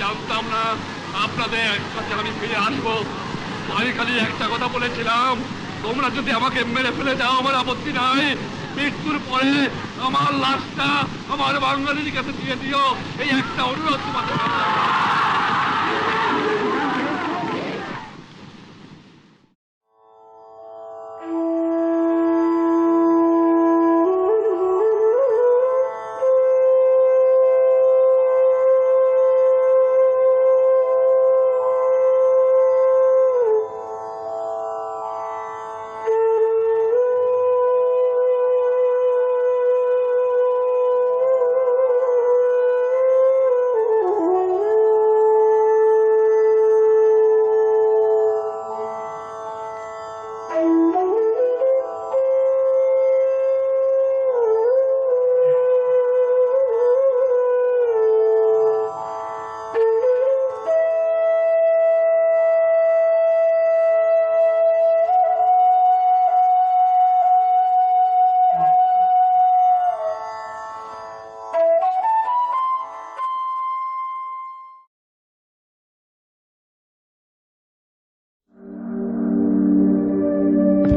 জানতাম না আপনাদের কাছে আমি ফিরে আসবো। আমি খালি একটা কথা বলেছিলাম, তোমরা যদি আমাকে মেরে ফেলে দাও আমার আপত্তি নাই, মৃত্যুর পরে আমার লাশটা আমার বাঙালির কাছে দিয়ে দিও, এই একটা অনুরোধ তোমাদের কাছে।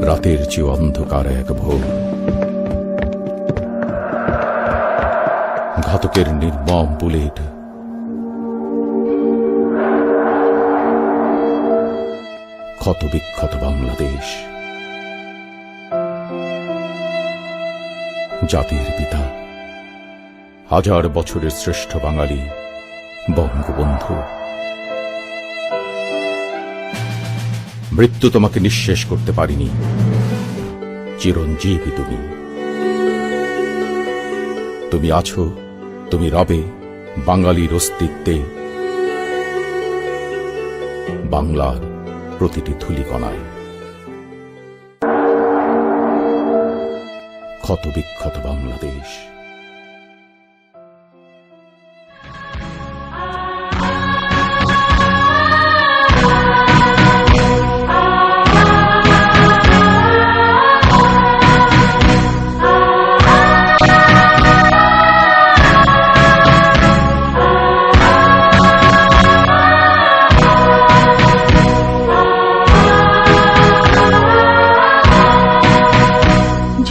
রাতের চেয়ে অন্ধকার এক ভোর, ঘাতকের নির্মম বুলেট, ক্ষত বিক্ষত বাংলাদেশ, জাতির পিতা, হাজার বছরের শ্রেষ্ঠ বাঙালি বঙ্গবন্ধু। মৃত্যু তোমাকে নিঃশেষ করতে পারিনি, চিরঞ্জীবী তুমি। তুমি আছো, তুমি রবে বাঙালির অস্তিত্বে, বাংলার প্রতিটি ধূলিকণায়। ক্ষত বিক্ষত বাংলাদেশ।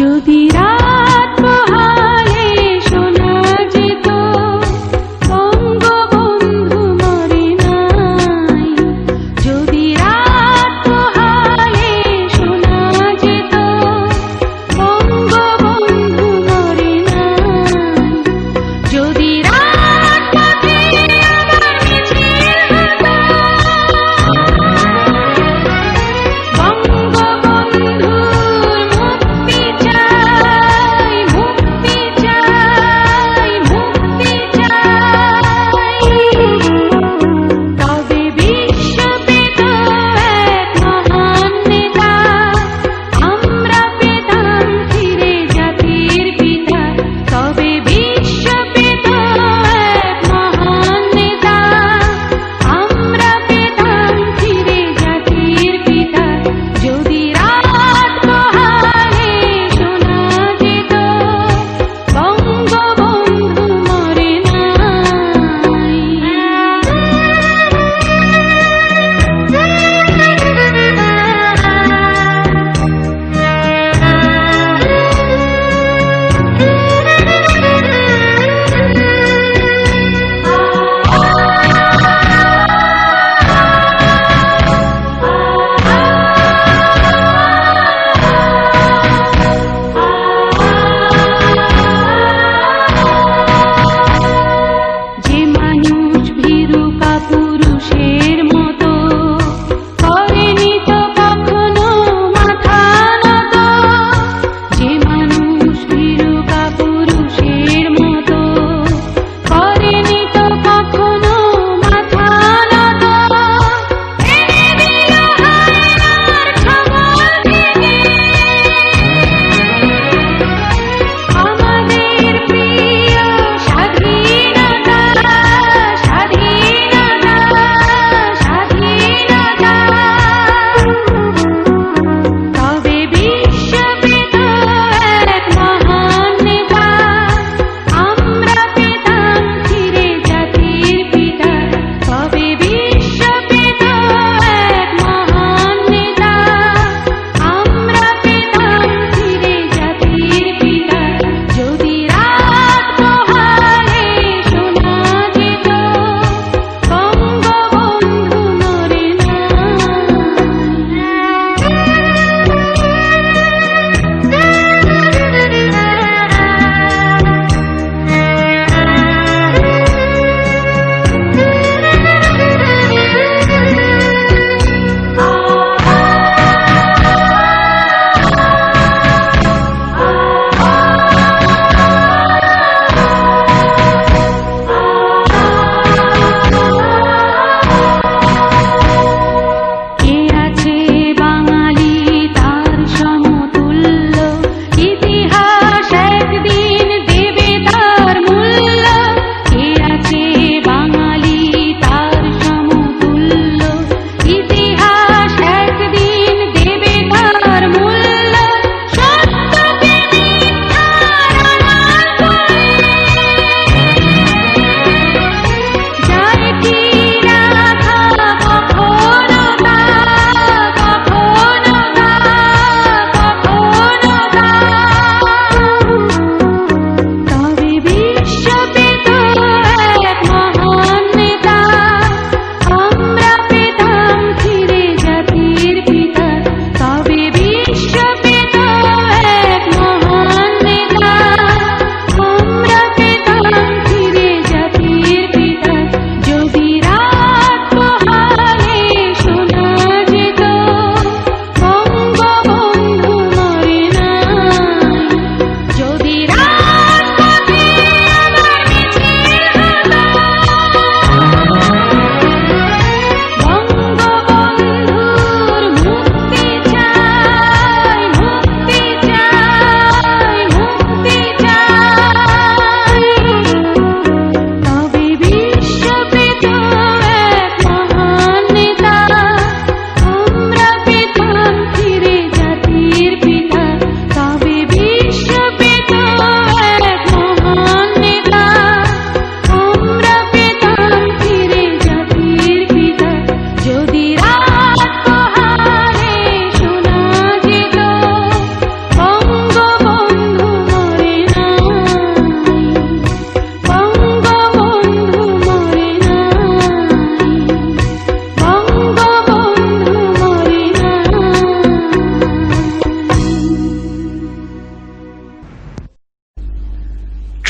যদি রাত পোহালে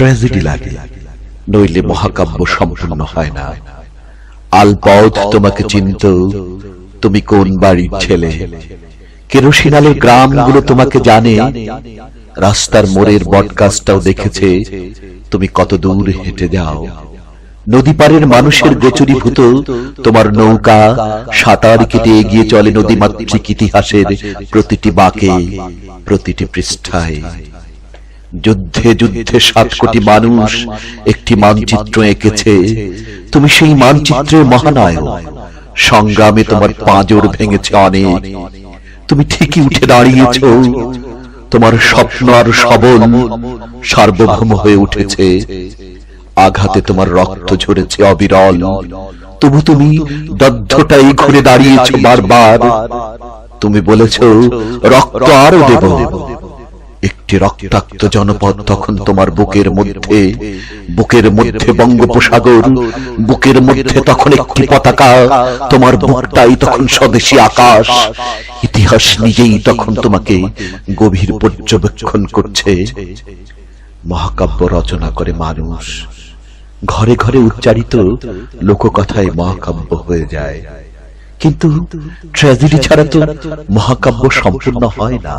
ট্র্যাজেডি লাগে, নইলে মহাকাব্য সম্পূর্ণ হয় না। আলপথ তোমাকে চিনত, তুমি কোন বাড়ির ছেলে। কেরোসিন আলোর গ্রামগুলো তোমাকে জানে, রাস্তার মোড়ের বটগাছটাও দেখেছে তুমি কত দূর হেঁটে যাও। নদী পারের মানুষের গোচরীভূত তোমার নৌকা সাঁতার কেটে এগিয়ে চলে নদীমাতৃক ইতিহাসের প্রতিটি বাঁকে, প্রতিটি পৃষ্ঠায়। যুদ্ধে যুদ্ধে 7 কোটি মানুষ একটি মানচিত্র এঁকেছে, তুমি সেই মানচিত্রের মহানায়ক। সংগ্রামে তোমার পাঁজর ভেঙেছে অনেক, তুমি ঠিকই উঠে দাঁড়িয়েছ। তোমার স্বপ্ন আর সবল সার্বভৌম হয়ে উঠেছে। আঘাতে তোমার রক্ত ঝরেছে অবিরল, তবু তুমি দগ্ধটাই ঘুরে দাঁড়িয়েছ বারবার। তুমি বলেছ রক্ত আরো দেব। একটি রক্তাক্ত জনপদ তখন তোমার বুকের মধ্যে, বুকের মধ্যে বঙ্গোপসাগর, বুকের মধ্যে তখন একটি পতাকা। তোমার বুকটাই তখন স্বদেশী আকাশ। ইতিহাস নিজেই তখন তোমাকে গভীর পর্যবেক্ষণ করছে। মহাকাব্য রচনা করে মানুষ, ঘরে ঘরে উচ্চারিত লোককথায় মহাকাব্য হয়ে যায়। কিন্তু ট্র্যাজেডি ছাড়া তো মহাকাব্য সম্পূর্ণ হয় না।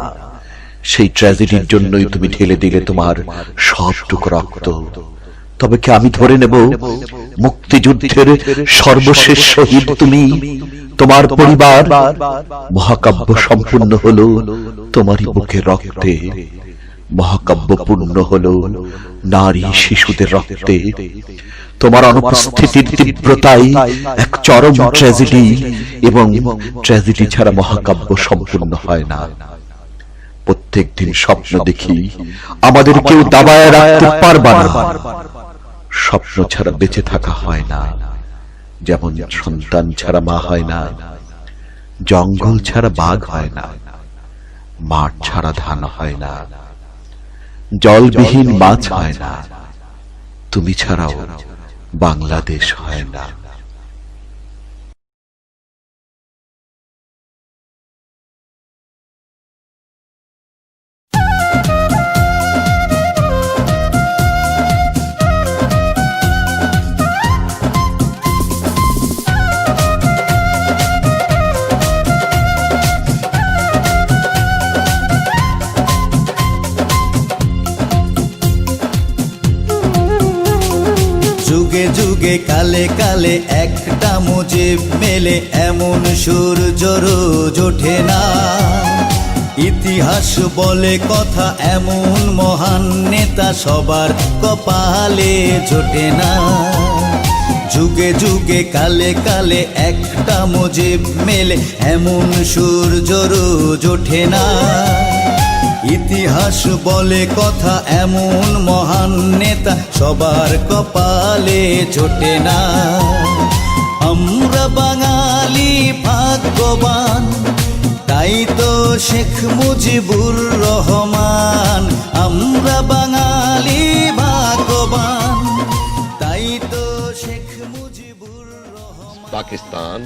সেই ট্র্যাজেডির জন্যই তুমি ঢেলে দিলে তোমার সবটুকু রক্ত। তবে কি আমি ধরে নেব মুক্তিযুদ্ধের সর্বশেষ শহীদ তুমি, তোমার পরিবার? মহাকাব্য সম্পূর্ণ হলো তোমারই বুকের রক্তে, মহাকাব্য পূর্ণ হলো নারী শিশুদের রক্তে। তোমার অনুপস্থিতির তীব্রতাই এক চরম ট্র্যাজেডি, এবং ট্র্যাজেডি ছাড়া মহাকাব্য সম্পূর্ণ হয় না। প্রত্যেক দিন স্বপ্ন দেখি আমাদের কেউ দাবায় রাখতে পারবে না। স্বপ্ন ছাড়া বেঁচে থাকা হয় না, যেমন সন্তান ছাড়া মা হয় না, জঙ্গল ছাড়া বাঘ হয় না, মাঠ ছাড়া ধান হয় না, জলবিহীন মাছ হয় না, তুমি ছাড়াও বাংলাদেশ হয় না। যুগে যুগে কালে কালে একটা মুজিব মেলে, এমন সূর্য রোজ ওঠে না। ইতিহাস বলে কথা, এমন মহান নেতা সবার কপালে জোটে না। যুগে যুগে কালে কালে একটা মুজিব মেলে, এমন সূর্য রোজ ওঠে না। ইতিহাস বলে কথা, এমন মহান নেতা সবার কপালে জোটে না। আমরা বাঙালি ভাগ্যবান, তাই তো শেখ মুজিবুর রহমান। আমরা বাঙালি ভাগ্যবান, তাই তো Sheikh Mujibur Rahman. Pakistan,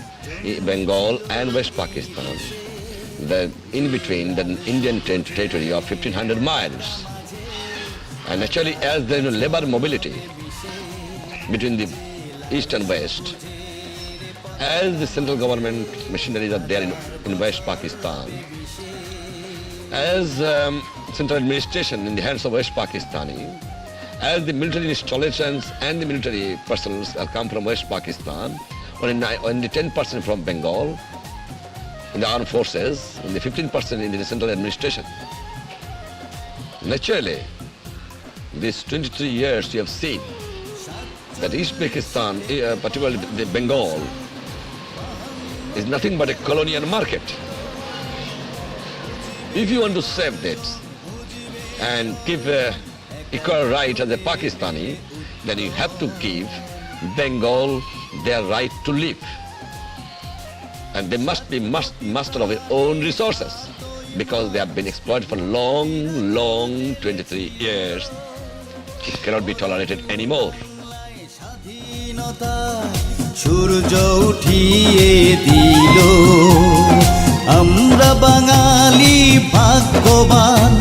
Bengal and West Pakistan, in between the Indian territory of 1500 miles. And actually, as there is labor mobility between the east and west, as the central government machineries are there in West Pakistan, as central administration in the hands of West Pakistani, as the military installations and the military personnel have come from West Pakistan, only 10% from Bengal, in the armed forces, and the 15% in the central administration. Naturally, these 23 years you have seen that East Pakistan, particularly the Bengal, is nothing but a colonial market. If you want to save that and give equal right as a Pakistani, then you have to give Bengal their right to live. And they must be master of their own resources, because they have been exploited for long 23 years. It cannot be tolerated anymore. স্বাধীনতা সূর্য উঠিয়ে দিল, আমরা বাঙালি ভাগ্যবান,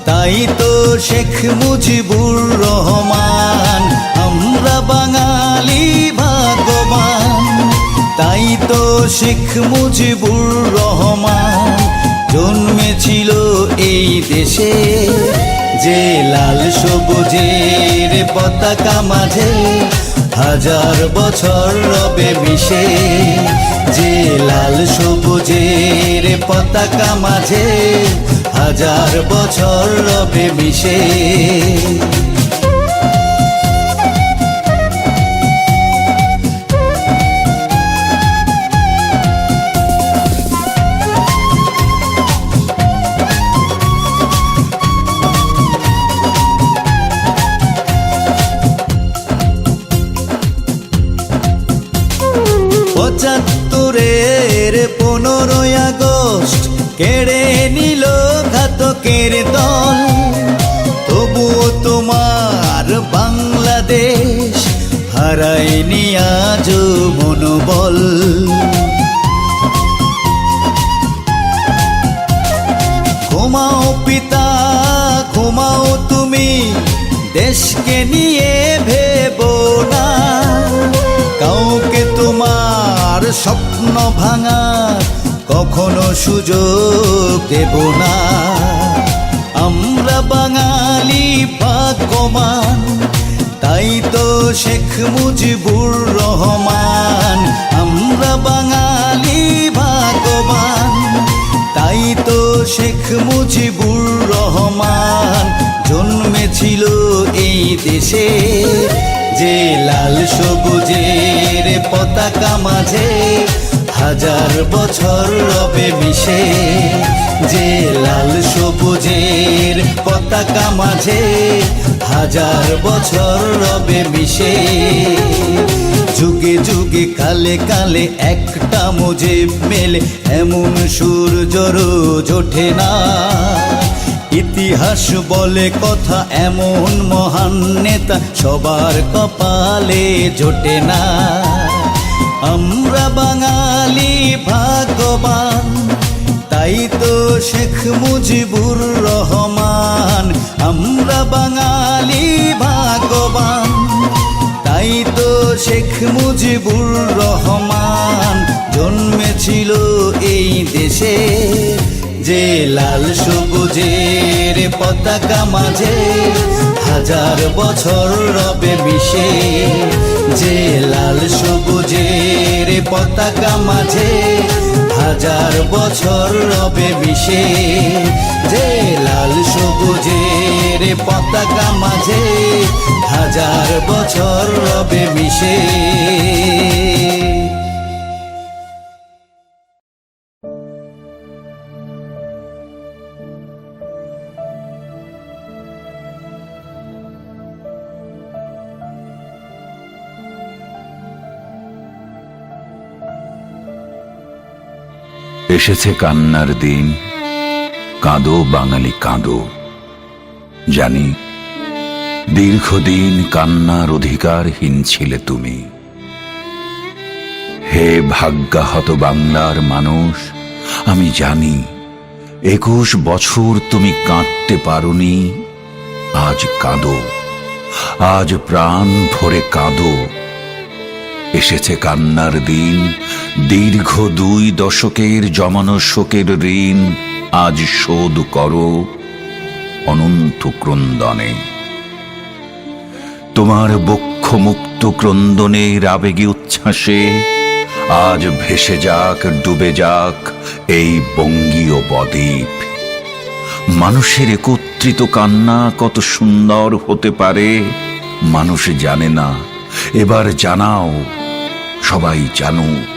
তাই তো শেখ মুজিবুর রহমান, আমরা বাঙালি ভাগ্যবান। তাই তো শেখ মুজিবুর রহমান জন্মেছিল এই দেশে, যে লাল সবুজের পতাকা মাঝে হাজার বছর রবে মিশে। যে লাল সবুজের পতাকা মাঝে হাজার বছর রবে মিশে। পঁচাত্তরের 15ই আগস্ট কেড়ে নিল ঘাতকের দল, তবুও তোমার বাংলাদেশ হারায়নি আজও মনোবল। ঘুমাও পিতা ঘুমাও তুমি, দেশকে নিয়ে ভেবো না, কাউকে তোমার স্বপ্ন ভাঙার কখনো সুযোগ দেব না। আমরা বাঙালি ভাগ্যবান, তাই তো শেখ মুজিবুর রহমান। আমরা বাঙালি ভাগ্যবান, তাই তো শেখ মুজিবুর রহমান জন্মেছিল এই দেশে, যে লাল সবুজের পতাকা মাঝে হাজার বছর রবে মিশে। যে লাল সবুজের পতাকা মাঝে হাজার বছর রবে মিশে। যুগে যুগে কালে কালে একটা মুজিব মেলে, এমন সূর্যরও ওঠে না। ইতিহাস বলে কথা এমন মহান নেতা সবার কপালে জোটে না। আমরা বাঙালি ভাগ্যবান, তাই তো শেখ মুজিবুর রহমান। আমরা বাঙালি ভাগ্যবান, তাই তো শেখ মুজিবুর রহমান জন্মেছিল এই দেশে, যে লাল সবুজের পতাকা মাঝে হাজার বছর রবে মিশে। যে লাল সবুজের পতাকা মাঝে হাজার বছর রবে মিশে। যে লাল সবুজের পতাকা মাঝে হাজার বছর রবে মিশে। এসেছে কান্নার দিন, কাঁদো বাঙালি কাঁদো। জানি দীর্ঘদিন কান্নার অধিকারহীন ছিলে তুমি। হে ভাগ্যাহত বাংলার মানুষ, আমি জানি 21 বছর তুমি কাঁদতে পারোনি। আজ কাঁদো, আজ প্রাণ ভরে কাঁদো। এসেছে কান্নার দিন, দীর্ঘ 2 দশকের জমানো শোকের ঋণ আজ শোধ করো অনন্ত ক্রন্দনে। তোমার বক্ষ মুক্ত ক্রন্দনের আবেগী উচ্ছ্বাসে আজ ভেসে যাক, ডুবে যাক এই বঙ্গীয় বদ্বীপ। মানুষের একত্রিত কান্না কত সুন্দর হতে পারে মানুষ জানে না, এবার জানাও, সবাই জানুক।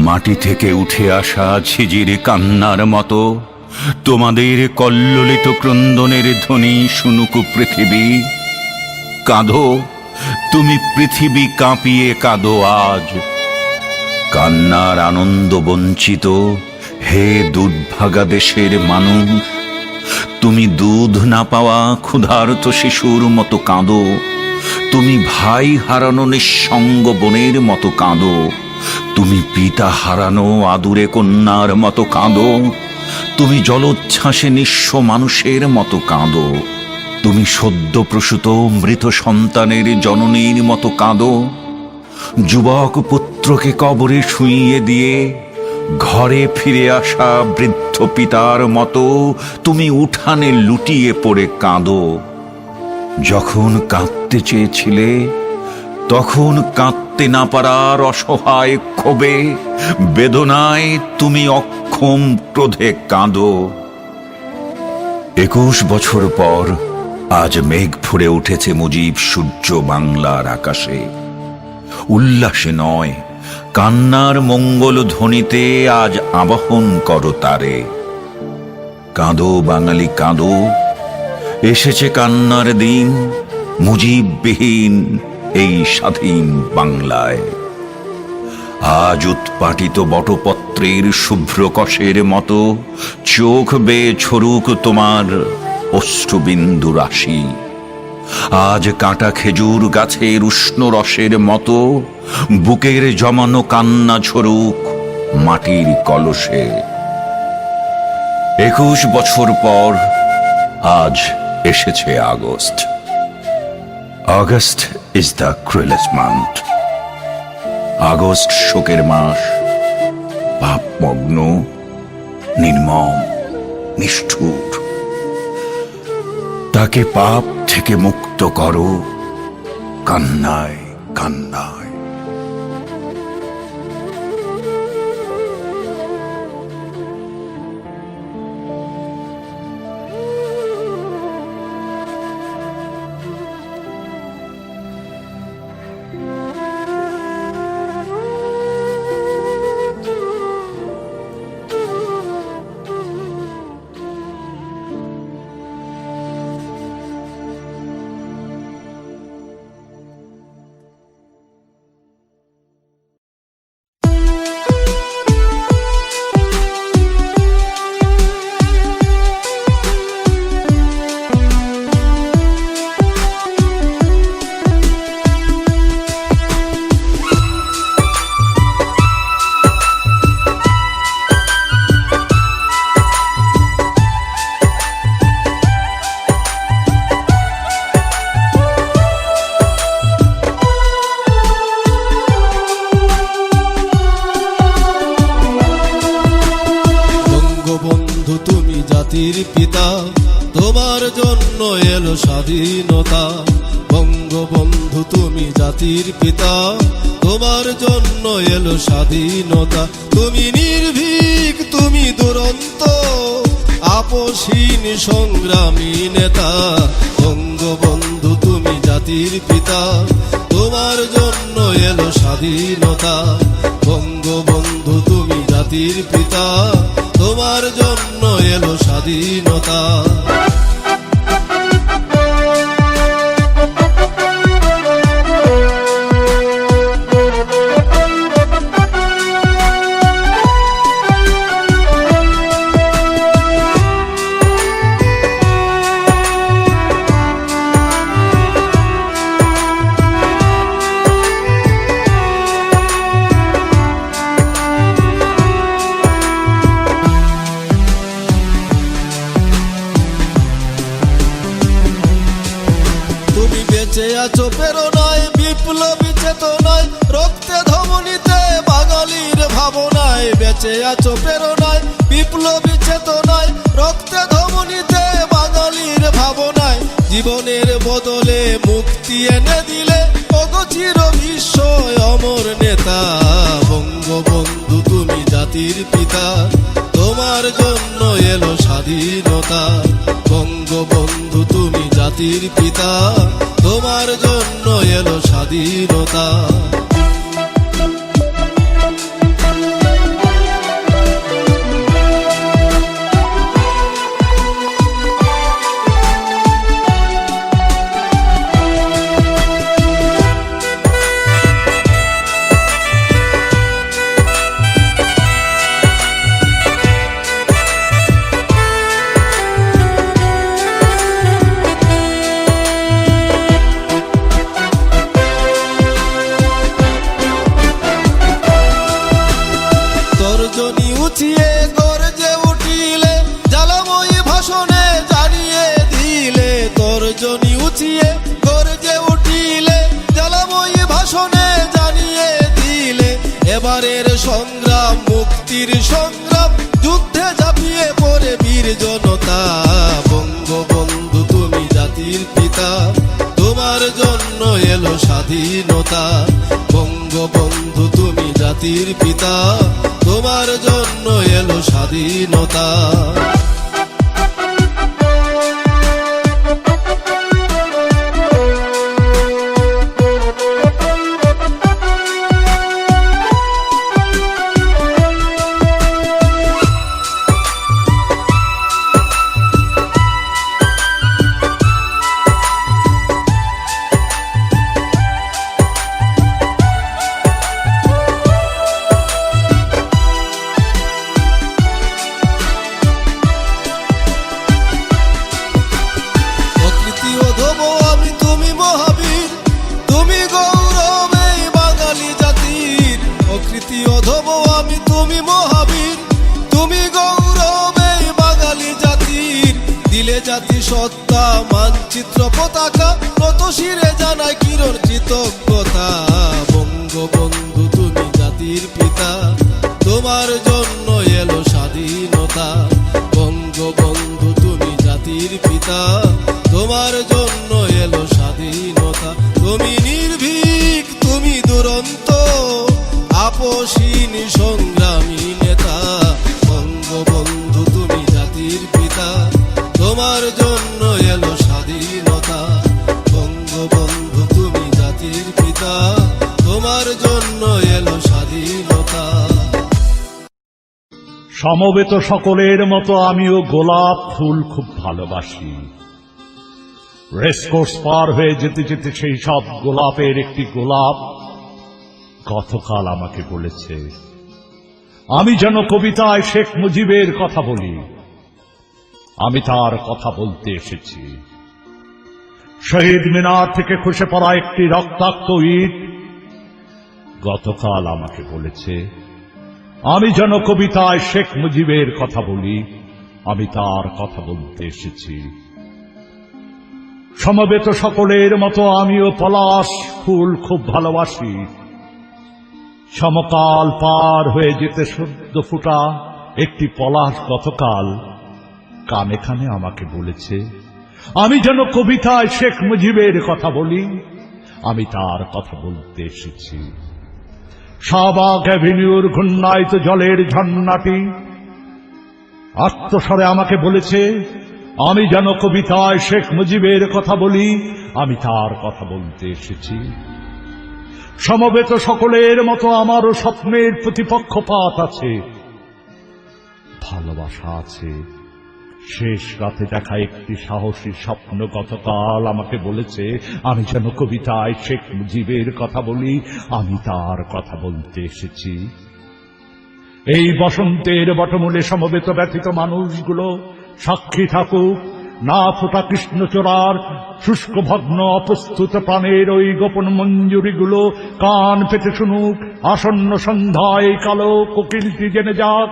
মাটি থেকে উঠে আসা ঝিঝির কান্নার মতো তোমাদের কল্লোলিত ক্রন্দনের ধ্বনি শুনুক পৃথিবী। কাঁদো, তুমি পৃথিবী কাঁপিয়ে কাঁদো আজ। কান্নার আনন্দ বঞ্চিত হে দুর্ভাগা দেশের মানুষ, তুমি দুধ না পাওয়া ক্ষুধার্ত শিশুর মতো কাঁদো। তুমি ভাই হারানো নিঃসঙ্গ বোনের মতো কাঁদো। তুমি পিতা হারানো আদুরে কন্যার মতো কাঁদো। তুমি জলোচ্ছ্বাসে নিঃস্ব মানুষের মতো কাঁদো, তুমি সদ্য প্রসূত মৃত সন্তানের জননীর মতো কাঁদো, যুবক পুত্রকে কবরে শুইয়ে দিয়ে ঘরে ফিরে আসা বৃদ্ধ পিতার মতো তুমি উঠানে লুটিয়ে পড়ে কাঁদো। যখন কাঁদতে চেয়েছিলে তখন কাঁদতে না পারার অসহায় ক্ষোভে বেদনায় তুমি অক্ষম ক্রোধে কাঁদো। 21 বছর পর আজ মেঘ ফুরে উঠেছে মুজিব সূর্য বাংলার আকাশে। উল্লাসে নয়, কান্নার মঙ্গল ধ্বনিতে আজ আবাহন করো তারে। কাঁদো বাঙালি কাঁদো, এসেছে কান্নার দিন মুজিববিহীন এই স্বাধীন বাংলায়। আজ উৎপাটিত বটপত্রের শুভ্র কষের মতো চোখ বেয়ে ছড়ুক তোমার অশ্রুবিন্দু রাশি। আজ কাঁটা খেজুর গাছের উষ্ণ রসের মতো বুকের জমানো কান্না ঝরুক মাটির কলসে। 21 বছর পর আজ এসেছে আগস্ট। August is the cruelest month. আগস্ট শোকের মাস, পাপমগ্ন, নির্মম, নিষ্ঠুর। তাকে পাপ থেকে মুক্ত করো কান্নায় কান্নায়। পিতা, তোমার জন্য এলো স্বাধীনতা। বঙ্গবন্ধু তুমি জাতির পিতা, তোমার জন্য এলো স্বাধীনতা। তুমি নির্ভীক, তুমি দুরন্ত, আপসহীন সংগ্রামী নেতা। বঙ্গবন্ধু তুমি জাতির পিতা, তোমার জন্য এলো স্বাধীনতা। বঙ্গবন্ধু তুমি জাতির পিতা, তোমার জন্য এলো স্বাধীনতা। বেঁচে আছো প্রেরণায়, বিপ্লবী চেতনায়, রক্তে ধমনীতে বাঙালির ভাবনায়। বেঁচে আছো প্রেরণায়, বিপ্লবী চেতনায়, রক্তে ধমনীতে বাঙালির ভাবনায়। জীবনের বদলে মুক্তি এনে দিলে অগচির বিস্ময় অমর নেতা। বঙ্গবন্ধু তুমি জাতির পিতা, তোমার জন্য এলো স্বাধীনতা। বঙ্গবন্ধু তুমি জাতির পিতা, তোমার জন্য এলো স্বাধীনতা। নাচিয়ে গর্জে উঠিলে জ্বালাময়ী ভাষণে জানিয়ে দিলে এবারের সংগ্রাম মুক্তির সংগ্রাম যুদ্ধে ঝাঁপিয়ে পড়ে বীর জনতা বঙ্গবন্ধু তুমি জাতির পিতা তোমার জন্য এলো স্বাধীনতা বঙ্গবন্ধু তুমি জাতির পিতা তোমার জন্য এলো স্বাধীনতা অকৃতি অধম আমি তুমি মহাবীর তুমি গৌরব এই বাঙালি জাতির অকৃতি অধম আমি তুমি মহাবীর তুমি গৌরব এই বাঙালি জাতির দিলে জাতি সত্তা মানচিত্র পতাকা নত শিরে জানায় কিরণ কৃতজ্ঞতা বঙ্গবন্ধু তুমি জাতির পিতা তোমার জন্য এলো স্বাধীনতা বঙ্গবন্ধু তুমি জাতির পিতা তোমার জন্য এলো স্বাধীনতা তুমি নির্ভীক তুমি দুরন্ত আপসীন সংগ্রামী নেতা বঙ্গবন্ধু তুমি জাতির পিতা তোমার জন্য এলো স্বাধীনতা বঙ্গবন্ধু তুমি জাতির পিতা তোমার জন্য এলো স্বাধীনতা সমবেত সকলের মতো আমিও গোলাপ ফুল খুব ভালোবাসি। রেসকোর্স পার হয়ে যেতে যেতে সেই সব গোলাপের একটি গোলাপ গতকাল আমাকে বলেছে আমি যেন কবিতায় শেখ মুজিবের কথা বলি। আমি তার কথা বলতে এসেছি। শহীদ মিনার থেকে খসে পড়া একটি রক্তাক্ত ইট গতকাল আমাকে বলেছে আমি যেন কবিতায় শেখ মুজিবের কথা বলি। আমি তার কথা বলতে এসেছি। সমবেত সকলের মতো আমিও পলাশ ফুল খুব ভালোবাসি। সমকাল পার হয়ে যেতে সদ্য ফুটা একটি পলাশ গতকাল কানে কানে আমাকে বলেছে আমি যেন কবিতায় শেখ মুজিবের কথা বলি। আমি তার কথা বলতে এসেছি। শাহবাগ অ্যাভিনিউর ঘূর্ণায়িত জলের ঝর্ণাটি আত্মস্বরে আমাকে বলেছে আমি যেন কবিতায় শেখ মুজিবের কথা বলি। আমি তার কথা বলতে এসেছি। সমবেত সকলের মতো আমারও স্বপ্নের প্রতিপক্ষপাত আছে, ভালোবাসা আছে। শেষ রাতে দেখা একটি সাহসী স্বপ্ন গতকাল আমাকে বলেছে আমি যেন কবিতায় শেখ মুজিবের কথা বলি। আমি তার কথা বলতে এসেছি। এই বসন্তের বটমূলে সমবেত ব্যথিত মানুষগুলো সাক্ষী থাকুক। না ফোটা কৃষ্ণচূড়ার শুষ্ক ভগ্ন অপ্রস্তুত প্রাণের ওই গোপন মঞ্জুরিগুলো কান পেতে শুনুক। আসন্ন সন্ধ্যায় কালো কোকিলটি জেনে যাক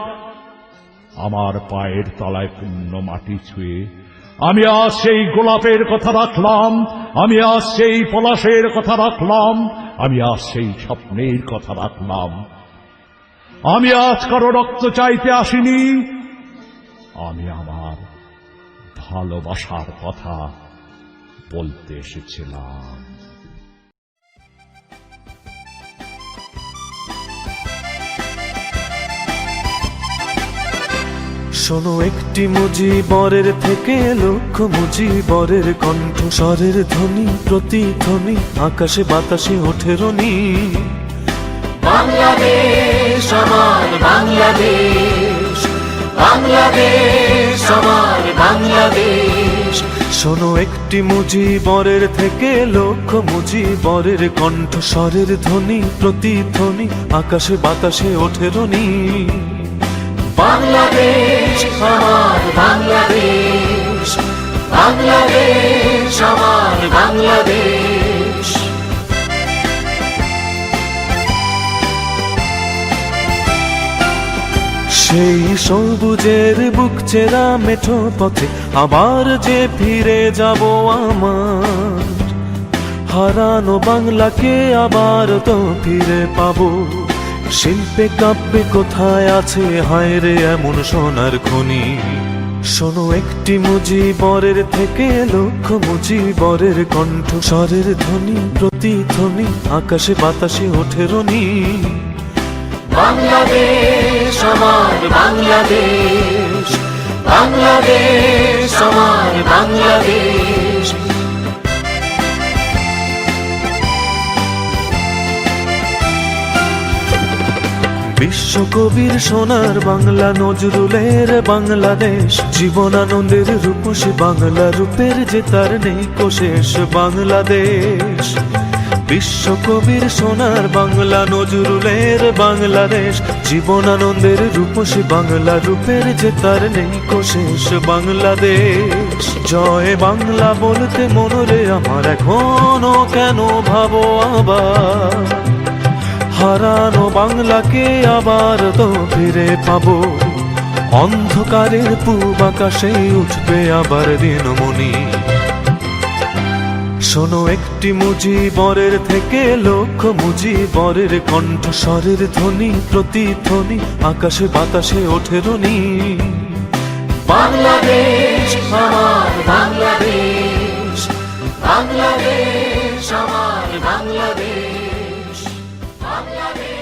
আমার পায়ের তলায় পূর্ণ মাটি ছুঁয়ে আমি আজ সেই গোলাপের কথা রাখলাম। আমি আজ সেই পলাশের কথা রাখলাম। আমি আজ সেই স্বপ্নের কথা রাখলাম। আমি আজ কারো রক্ত চাইতে আসিনি। আমি আমার ভালোবাসার কথা বলতে এসেছিলাম। শোনো একটি মুজিবরের থেকে লক্ষ মুজিবরের কণ্ঠস্বরের ধ্বনি প্রতিধ্বনি আকাশে বাতাসে ওঠে রনি। বাংলাদেশ আমার বাংলাদেশ, বাংলাদেশ আমার বাংলাদেশ। শোনো একটি মুজিবরের থেকে লক্ষ মুজিবরের কণ্ঠস্বরের ধ্বনি প্রতিধ্বনি আকাশে বাতাসে ওঠে রনি। বাংলাদেশ আমার বাংলাদেশ, বাংলাদেশ আমার বাংলাদেশ। সেই সবুজের বুক চেরা মেঠো পথে আবার যে ফিরে যাব আমার, হারানো বাংলাকে আবার তো ফিরে পাবো। শিল্পে কাব্যে কোথায় আছে হায় রে এমন সোনার খনি। শোনো একটি মুজিবরের থেকে লক্ষ মুজিবরের কণ্ঠ স্বরের ধ্বনি, প্রতিধ্বনি আকাশে বাতাসে ওঠে রনি। বাংলাদেশ আমার বাংলাদেশ, বাংলাদেশ আমার বাংলাদেশ। বিশ্বকবির সোনার বাংলা, নজরুলের বাংলাদেশ, জীবনানন্দের রূপসী বাংলা, রূপের যে তার নেই কোশেষ বাংলাদেশ। বিশ্বকবির সোনার বাংলা, নজরুলের বাংলাদেশ, জীবনানন্দের রূপসী বাংলা, রূপের যে তার নেই কোশেষ বাংলাদেশ। জয় বাংলা বলতে মনরে আমার এখনো কেন ভাবো আবার, হারানো বাংলাকে আবার তো ফিরে পাবো। অন্ধকারের পূব আকাশে উঠবে আবার দিনমণি। শোনো একটি মুজিবরের থেকে লক্ষ মুজিবরের কণ্ঠ স্বরের ধ্বনি, প্রতিধ্বনি আকাশে বাতাসে ওঠে রনি। বাংলাদেশ আমার বাংলাদেশ, বাংলাদেশ আমার বাংলাদেশ, বাংলাদেশ।